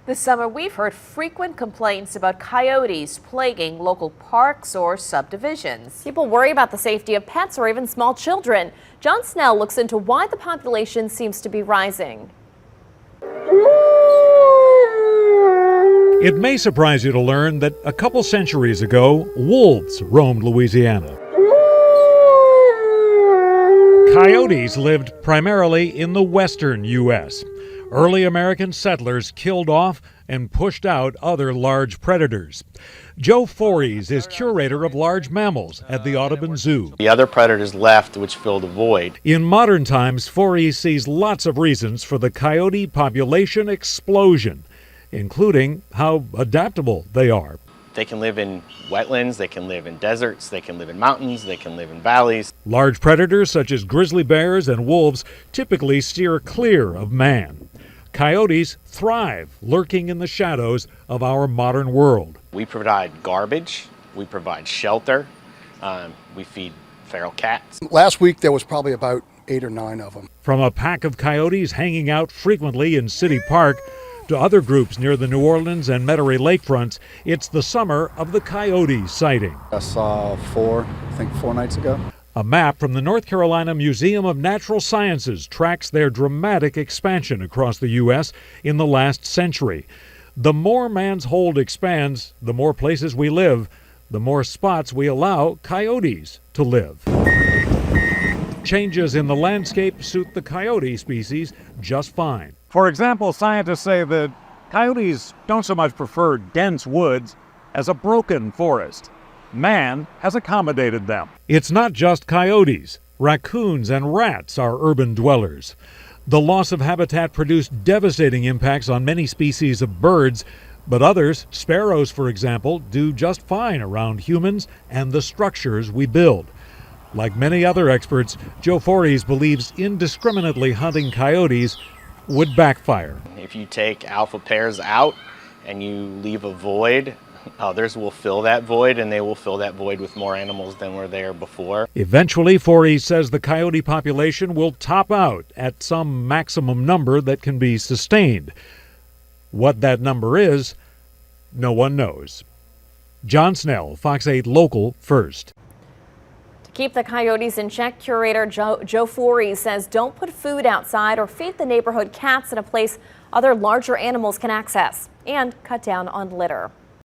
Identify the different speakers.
Speaker 1: This summer, we've heard frequent complaints about coyotes plaguing local parks or subdivisions.
Speaker 2: People worry about the safety of pets or even small children. John Snell looks into why the population seems to be rising.
Speaker 3: It may surprise you to learn that a couple centuries ago, wolves roamed Louisiana. Coyotes lived primarily in the western U.S. Early American settlers killed off and pushed out other large predators. Joe Fories is curator of large mammals at the Audubon Zoo.
Speaker 4: The other predators left, which filled a void.
Speaker 3: In modern times, Fories sees lots of reasons for the coyote population explosion, including how adaptable they are.
Speaker 4: They can live in wetlands, they can live in deserts, they can live in mountains, they can live in valleys.
Speaker 3: Large predators such as grizzly bears and wolves typically steer clear of man. Coyotes thrive lurking in the shadows of our modern world.
Speaker 4: We provide garbage, we provide shelter, we feed feral cats.
Speaker 5: Last week there was probably about 8 or 9 of them.
Speaker 3: From a pack of coyotes hanging out frequently in City Park to other groups near the New Orleans and Metairie lakefronts, it's the summer of the coyote sighting.
Speaker 5: I saw 4 nights ago.
Speaker 3: A map from the North Carolina Museum of Natural Sciences tracks their dramatic expansion across the U.S. in the last century. The more man's hold expands, the more places we live, the more spots we allow coyotes to live. Changes in the landscape suit the coyote species just fine.
Speaker 6: For example, scientists say that coyotes don't so much prefer dense woods as a broken forest. Man has accommodated them.
Speaker 3: It's not just coyotes. Raccoons and rats are urban dwellers. The loss of habitat produced devastating impacts on many species of birds, but others, sparrows for example, do just fine around humans and the structures we build. Like many other experts, Joe Fories believes indiscriminately hunting coyotes would backfire.
Speaker 4: If you take alpha pairs out and you leave a void, others will fill that void, and they will fill that void with more animals than were there before.
Speaker 3: Eventually, Fories says the coyote population will top out at some maximum number that can be sustained. What that number is, no one knows. John Snell, Fox 8 Local First.
Speaker 2: To keep the coyotes in check, curator Joe Fories says don't put food outside or feed the neighborhood cats in a place other larger animals can access, and cut down on litter.